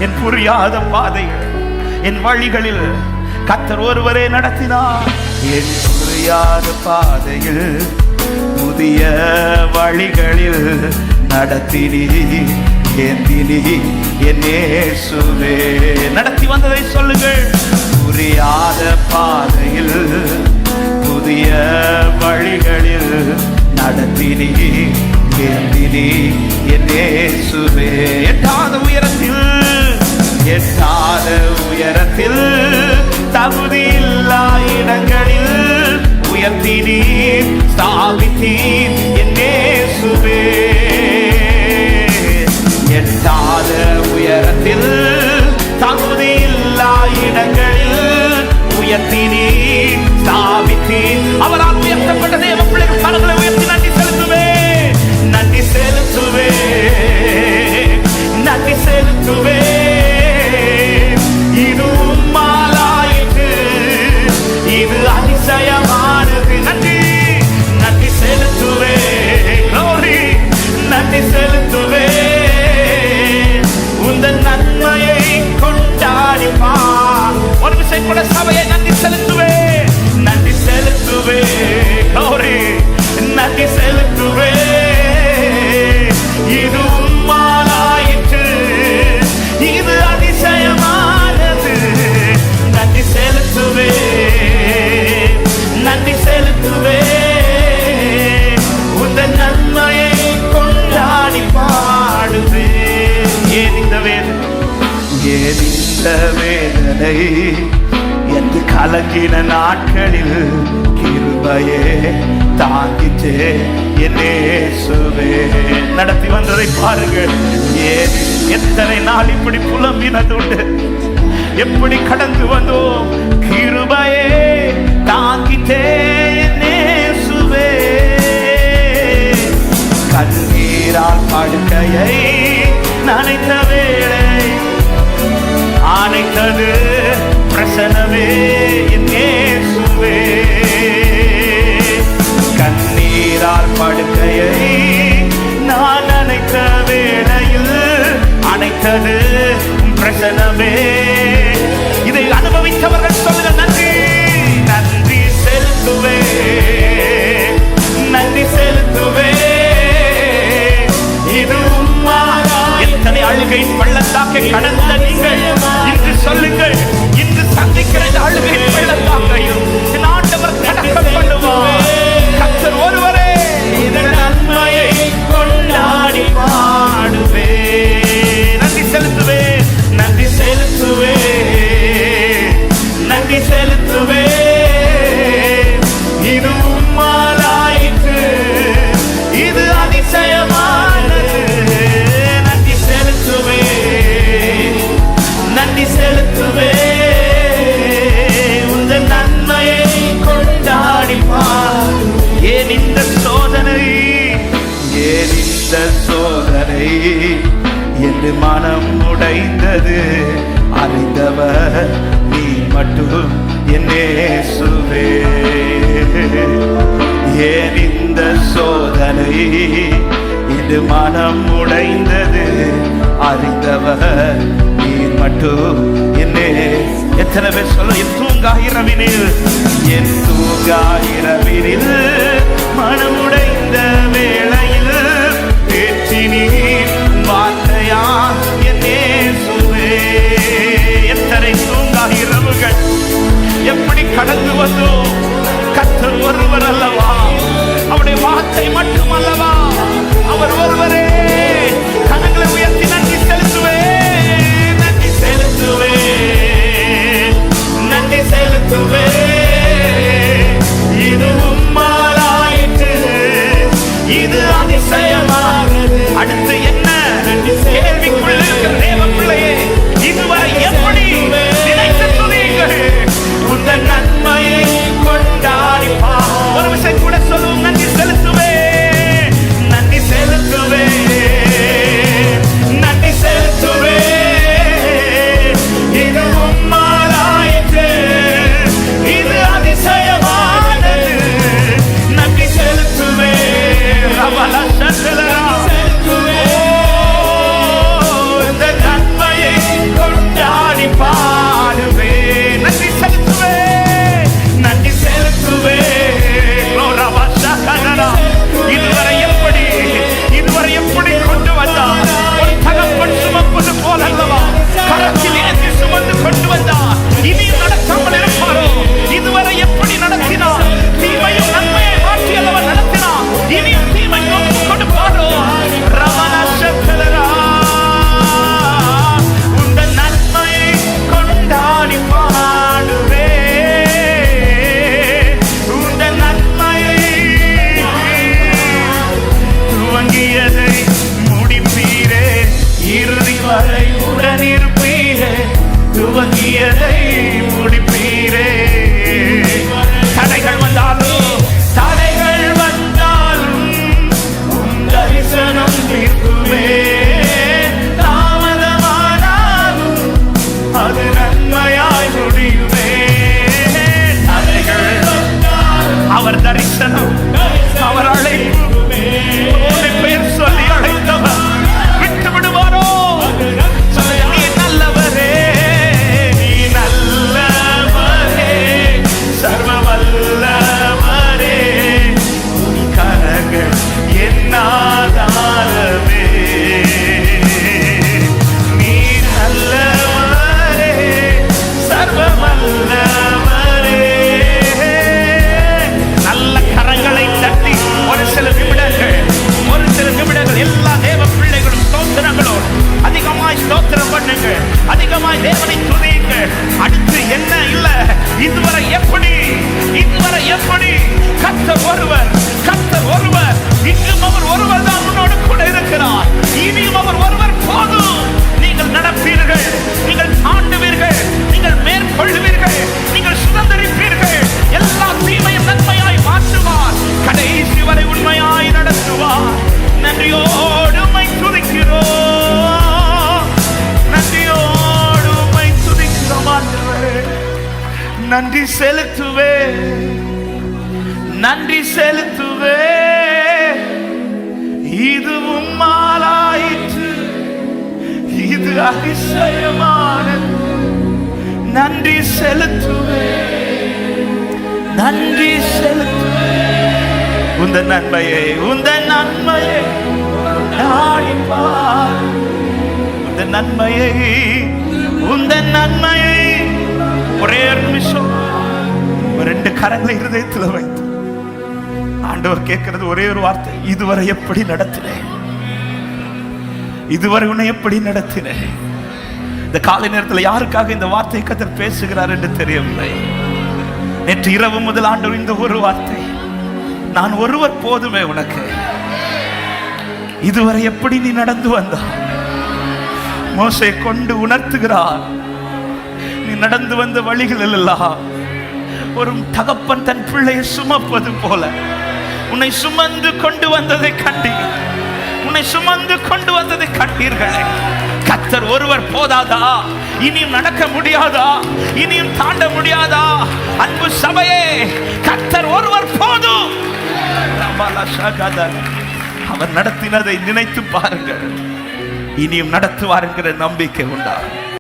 என் புரியாத பாதைகள், என் வழிகளில் கர்த்தர் ஒருவரே நடத்தினார். என் புரியாத பாதையில் புதிய வழிகளில் நடத்தினி ஏந்தினி என் இயேசுவே. நடத்தி வந்ததை சொல்லுங்கள். புரியாத பாதையில் புதிய வழிகளில் நடத்தினி ஏந்தினி என் இயேசுவே. எட்டாத உயரத்தில் எட்டாத உயரத்தில் தகுதியில்லா இடங்களில் உயர்த்தினீர் ஸ்தாபித்தீர் என் இயேசுவே. எட்டாத உயரத்தில் தகுதியில்லா இடங்களில் உயர்த்தினீர் ஸ்தாபித்தீர். அவரால் உயர்த்தப்பட்ட தேவ பிள்ளைகள் கரங்களை உயர்த்தி நன்றி செலுத்துவே, நன்றி செலுத்துவே, நன்றி செலுத்துவே. இது உம்மாலாயிற்று, இது அதிசயமானது. நன்றி நன்றி செலுத்துவே, நன்றி செலுத்துவே. உந்தன் நன்மையை கொண்டாடிப்பா. ஒரு விஷயம் கூட சபையை நன்றி செலுத்துவே, நன்றி செலுத்துவே, நன்றி செலுத்துவே. இது உம்மாலாயிற்று, இது அதிசயமானது. நன்றி செலுத்துவே, நன்றி செலுத்துவே. உந்தன் நன்மையை கொண்டாடி பாடுவே. ஏன் இந்த வேதனை, ஏன் இந்த வேதனை என்று கலங்கின நாட்களில் கிருபையே தாங்கிச்சே என் இயேசுவே. நடத்தி வந்ததை பாருங்கள். ஏன் எத்தனை நாள் இப்படி புலம்பினது உண்டு, எப்படி கடந்து வந்தோம். கிருபையே தாங்கிச்சே என் இயேசுவே. கண்ணீரால் படுக்கையை நனைத்த வேளை அனைத்தது பிரசனமே என் இயேசுவே. கண்ணீரால் படுக்கையை நான் அனைத்த வேளையில் அனைத்தது பிரசனமே. இதை அனுபவித்தவர்கள் சொல்லுங்கள். நன்றி நன்றி செலுத்துவே, நன்றி செலுத்துவே. இது எத்தனை அழுகையின் பள்ளத்தாக்கை கடந்த நீங்கள் இன்று சொல்லுங்கள். இன்று சந்திக்கிற அழுகையின் பள்ளத்தாக்கையும் என் ஆண்டவர் கடக்க பண்ணுவார். கர்த்தர் ஒருவரே. இதன் நன்மையை கொண்டாடி பாடுவே, நன்றி செலுத்துவே, நன்றி செலுத்துவே, நன்றி செலுத்துவே. இது உம்மாலாயிற்று, இது அதிசயமானது. நன்றி செலுத்துவே, நன்றி செலுத்துவே. உங்கள் நன்மையை கொண்டாடி பார். ஏன் இந்த சோதனை, ஏன் இந்த சோதனை என்று மனம் உடைந்தது. அறிந்தவர் நீ மட்டும் என் இயேசுவே. ஏன் இந்த சோதனை இது மனம் உடைந்தது. அறிந்தவர் நீ மட்டும் என்னே. எத்தனை பேர் சொல்ல. என் தூங்கா இரவினில், என் தூங்கா இரவினில் மனம் உடைந்த வேளையில் பேச்சினீர் வார்த்தையா என் இயேசுவே. எத்தனை தூங்கா இரவுகள் எப்படி கடந்து வந்தோம். கர்த்தர் ஒருவர் அல்லவா, அவருடைய வார்த்தை மட்டும் அல்லவா, அவர் ஒருவரே. கரங்களை உயர்த்தி நன்றி செலுத்துவே, நன்றி செலுத்துவே, நன்றி செலுத்துவே. இது உம்மாலாயிற்று, இது அதிசயமானது. அடுத்து என்னுடன் இருப்பீரே, துவங்கியதை முடிப்பீரே. தடைகள் வந்தாலும் உம் தரிசனம் நிற்குமே. தாமதமானாலும் அது நன்மையாய் முடியுமே. தடைகள் அவர் தரிசனம், அவர் அழைப்பு, பெயர் சொல்லி அழைத்தவர் விட்டு விடுவாரோ? நீ நல்லவரே, நீ நல்லவரே, சர்வ வல்லவரே, உன் கரங்கள் என் ஆதாரமே. நீ நல்லவரே, சர்வ வல்லவரே. நல்ல கரங்களை தட்டி ஒரு சில நிமிடங்கள் எல்லா தேவ பிள்ளைகளும் ஸ்தோத்திரங்களோடு அதிகமாய் ஸ்தோத்திரம் பண்ணுங்க, அதிகமாய் தேவனை துதியுங்க. அடுத்து என்ன இல்ல, இதுவரை எப்படி கர்த்தர் ஒருவர், இங்கும் அவர் ஒருவர் தான் உன்னோடு கூட இருக்கிறார். இனியும் அவர் ஒருவர் போதும். நீங்கள் நடப்பீர்கள், நீங்கள் தாண்டுவீர்கள், நீங்கள் மேற்கொள்வீர்கள், நீங்கள் சுதந்திரிப்பீர்கள். எல்லா தீமையும் நன்மையாய் மாற்றுவார், கடைசி வரை உண்மையாய் நடத்துவார். நன்றியோடு உம்மை துதிக்கிறோம், நன்றியோடு உம்மை துதிக்கிறோம் ஆண்டவரே. நன்றி செலுத்துவே, நன்றி செலுத்துவே, இது உம்மாலாயிற்று, இது அதிசயமானது. நன்றி செலுத்துவே, நன்றி செலுத்துவே. உந்த நன்மையை நாடிப்பார், உந்த நன்மையை ஒரே நிமிஷம் ரெண்டு கரங்களை இருதயத்தில் வைத்து ஆண்டவர் கேட்கிறது ஒரே ஒரு வார்த்தை, இதுவரை எப்படி நடத்தினேன், இதுவரை உன்னை எப்படி நடத்தினேன். இந்த காலை நேரத்தில் யாருக்காக இந்த வார்த்தையை கர்த்தர் பேசுகிறார் என்று தெரியவில்லை. நேற்று இரவு முதல் ஆண்டவர் இந்த ஒரு வார்த்தை, நான் ஒருவர் போதுமே உனக்கு. இதுவரை எப்படி நீ நடந்து வந்தா? மோசே கொண்டு உணர்த்துகிறார், நீ நடந்து வந்த வழிகள் எல்லாம் ஒரு தகப்பன் தன் பிள்ளையை சுமப்பது போல உன்னை சுமந்து கொண்டு வந்ததை கண்டீர், உன்னை சுமந்து கொண்டு வந்ததை கண்டீர்களே. கர்த்தர் ஒருவர் போதாதா? இனியும் நடக்க முடியாதா? இனியும் தாண்ட முடியாதா? அன்பு சபையே, கர்த்தர் ஒருவர் போதும். அவர் நடத்தினதை நினைத்து பாருங்கள், இனியும் நடத்துவார் என்கிற நம்பிக்கை உண்டாகும்.